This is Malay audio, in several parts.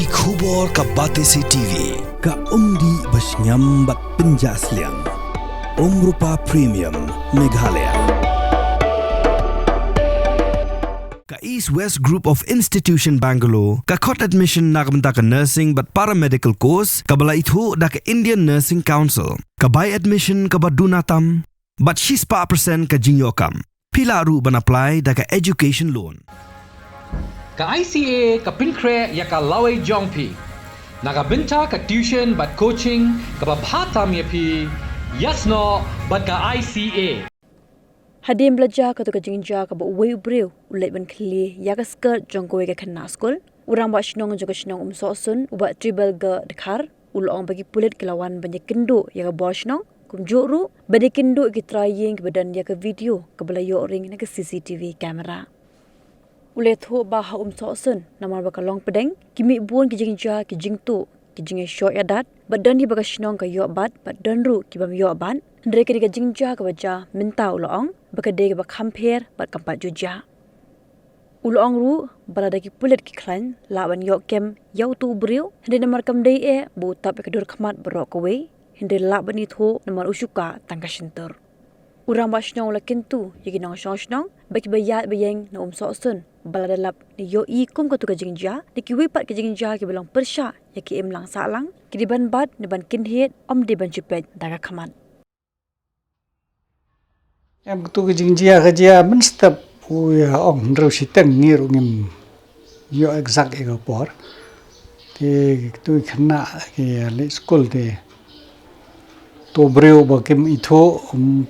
Ki khubor ka Batesi TV. Ka umdi basnyam bat penjaslian. Rupa Premium Meghalaya. Ka East West Group of Institution Bangalore. Ka khot admission nagamta ka nursing but paramedical course. Ka bala ithu da ka Indian Nursing Council. Ka buy admission ka badunatam. But she's pa percent ka jingyokam. Pila ru ban apply da ka education loan. Ka ICA ka pinkre ya ka laway jongpi. Nakabinta ka tuition but coaching ka babhatam ya pi. Yasno but ka ICA. Hadim belajar ka tu ka jingja ka ba uwe ubreu ulet ban kli ya ka skirt jongkoe ka kena school. Urang ba shnong jo ka shnong sosun uba tribal ga dekhar ulong bagi pulit kelawan banyak kendo ya ka bol shnong kumjuru bade kendo ki trying ka badan ya ka video ka belayo ring na ka CCTV kamera. Ule thu ba ha sosun namar ba ka long pedeng kimi buon ki jingja ki jingtu ki jinge short ya dat badan hi ba ka shnong ka yo bat badan ru ki bam yo ban ndre ki ka jingja ka baja minta ulong ba ka de ba compare ba kampat juja ulong ru balada ki pulet ki klan lawan yo kem yau tu brio hende namar kam dei e bu tap ka dur khmat bro ko we hende la bani thu namar usuka tangka shintur urang ba shnong la kintu yigi nong shnong baki bayat bayeng na sosun balada lap ni yo I kum ka tu ka jingja ni ki wipat ka jingja ki belong persha ya ki imlang salang ki diban bat ni ban kinhet om di ban chupet daga khaman em tu ka jingja ka ja men step ya ong ro si teng ni ro ngim yo exact e ka por te tu khna ki le school te to breu ba kim itho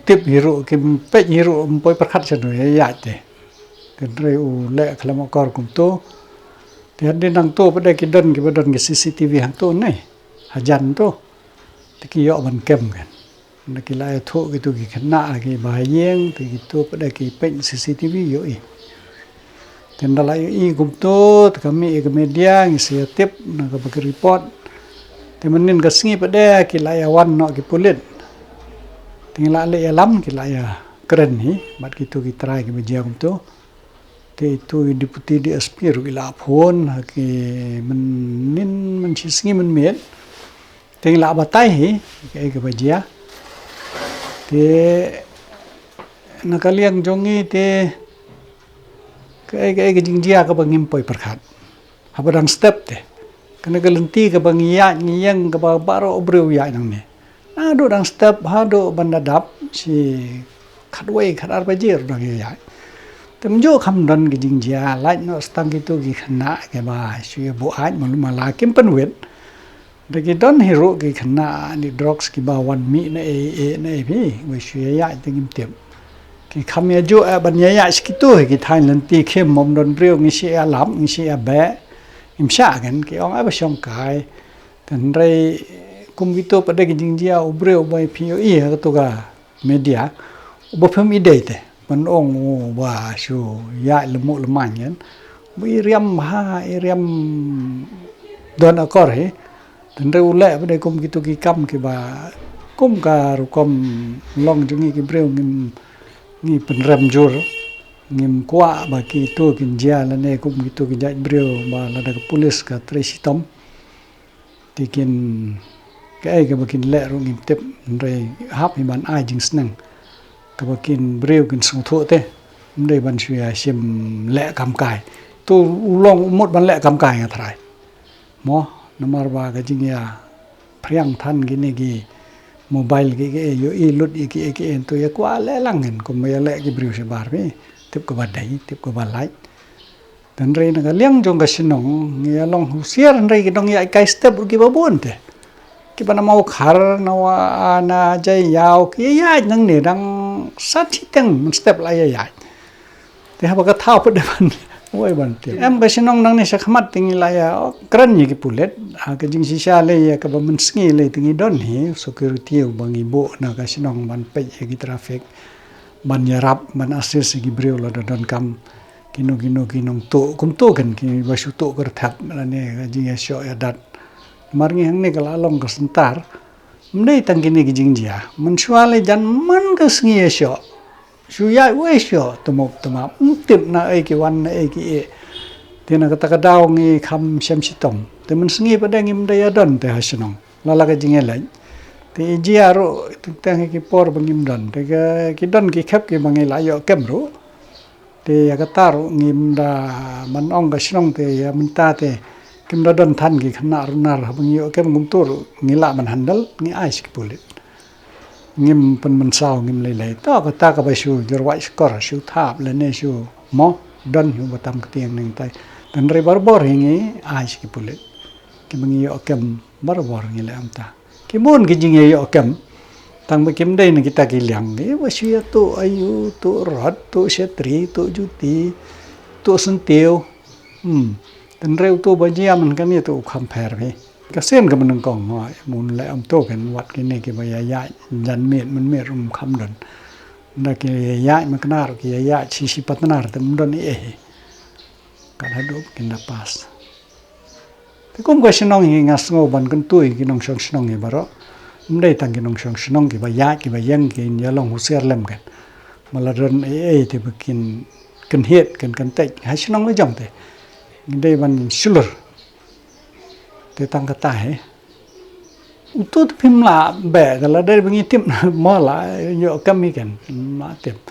tip hero kim pe hero poi prakhat chan ya te kendrai u le khlam kor kum to te han nang to pada ki dan ki CCTV hang to nai hajan to te ki yo ban kem kan na ki la tho ki tu ki khna ki ba yeng te ki to pada ki pen CCTV yo I ten dala I kum to kami ke media ngi se tip na ka ba report te manin ka singi pada ki la ya wan no ki pulit tingla le alam ki la ya keren hi bat ki tu ki try ki media kum to te tu deputy DSP ru ila phone ki men singi men met tingla batai hi ke media te nakaliang jongi te ke jingjia ka bangim poi perkhat habadang step te kana galenti ka bangiya ngiyang ka baro obreu ya nang ne do dang step ha do bandadap si khatwei khatar bajir dang ya temjo kham dan ki jingjia lai no stang ki tu ki khna ke ba shi bu aj mala kim panwet de ki don hero ki khna ni drugs ki ba wan mi na e na e bi we shi ya tingim tem ki kham ya jo ban ya ski tu ki thailand ti khem mom don breu ngi shi ya lam ngi shi ya ba im sha gan ki ong ba shong kai tan rei kum ki to pada ki jingjia ubreu bai pio I ha to ga media bo phem I dei te man ong wa shu ya lemu leman yan bi riam ha riam don akor he tan rei ule ba de kum ki to ki kam ki ba kum ka ru kom long jungi ki breu ngim ni penram jor ngim kwa ba ki to kin ja la ne kum ki to ki jai breu ba la da police ka tresitom tikin cái cái bakin lẹ rồi ngim tép rồi hấp thì bạn ai chính năng cái bakin breu kin sung thua thế đây bạn suy xem lẹ cầm cài tôi long một bạn lẹ cầm cài ngà thay mo nomor ba cái chính ya priang than gini gi mobile cái yo I lut cái tôi quá lẹ lăng ngin cũng mấy lẹ cái breu se bar với tiếp cái bạn đấy tiếp cái bạn lại dan rei na liang jong ka sinong ngia long husiar rei ki dong ya kai step ki babon te ki bana mau khar na wa na jai yao ki ya nang ne dang sat chi teng step la ya te ha ba ka thau pa de ban oi ban te em ka sinong nang ne sa khamat ting la ya kran ni ki pulet ha ka jing si sha le ya ka ba man sngi le ting don hi security bangi bo na ka sinong ban pe ki traffic ban yarap ban assess ki breu la don kam kino to kum to kan ki basu to kar thap la ne ga jing sho ya dat marngi hang ne kala long ka sentar mdei tang kini ki jing jia man swale jan man ka sngi sho shu ya we sho tomok tama tip na ai ki wan na ai ki Tina kata kadau ngi kham syam sitom. Te men sengi pada ngim daya don te hasenong. Lala ka jingelai. Te jiaro tang ki por bangim don. Te ki don ki khap ki bangai la yo kemro. Te ya kataru ngim da man ong ka snong te ya minta te kim da don than ki khna runar bang yo kem ngum tur ngila man handal ngi ais ki pulit. Ngim pen men saw ngim lei to ka ba shu jorwai skor shu thap le ne shu mo don hu batam ketiang ning tai. Dan re barbor hingi ais ki pulit. Ki bang yo kem barbor ngi le amta. Ki mon ki jing yo kem tang ba kim dai na kita ki liang ni wa shu ya tu ayu tu rod tu setri tu juti tu sentiu. Dan reu tu ba jia man kan ni tu compare pe. Ka sen ka man kong ho mun le am to kan wat ki ne ki ba ya jan met man met rum kham don. Na ki ya ma knar ki ya si patnar tem don e. Kan hadu kin da pas. Te kum ka sinong hi ngas ngo ban kan tu ki nong song sinong hi baro. Mdai tang ki nong song sinong ki ba ya ki ba yang ki ya long hu ser lem kan. Malaron e te bikin kan het kan tek ha sinong le jong te. Dei ban sulur. Te tang ka ta he. Utut phim la be la dei bangi tim mo la yo kam mi kan ma tim.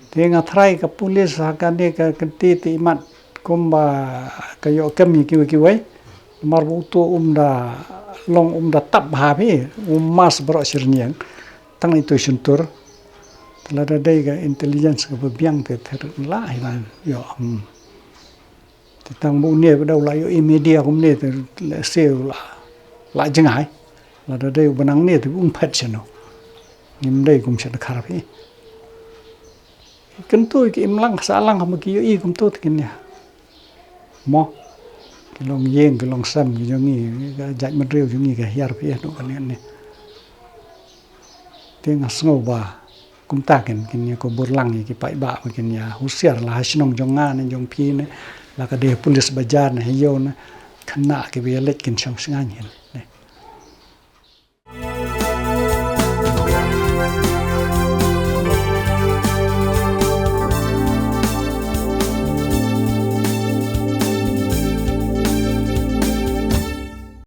Te nga thrai ka pulis ha ka ne ka ti mat kumba ka yo kam mi ki wai. Mar bu tu da long da tap ha phi mas bro sirniang tang itu suntur. La dei ka intelligence ka biang te ther la hi ban yo tang bu ne ba dau la yo media kum ne te sel la jangai la da dei banang ne te phat cheno nim dei kum chat kharap hi kan tu ki im lang sa lang ham ki yo i kum tu kin ya mo ki long yeng ki long sam ki ngi ga jaj man reu ngi ga yar phi no kan ne te ngasngo ba kum ta kin ya ko burlang ki pai ba kin ya husiar la hasnong jonga ne jong phi ne la ka de pulis bajar na hiyo na khana ke be lek kin chang sngan hin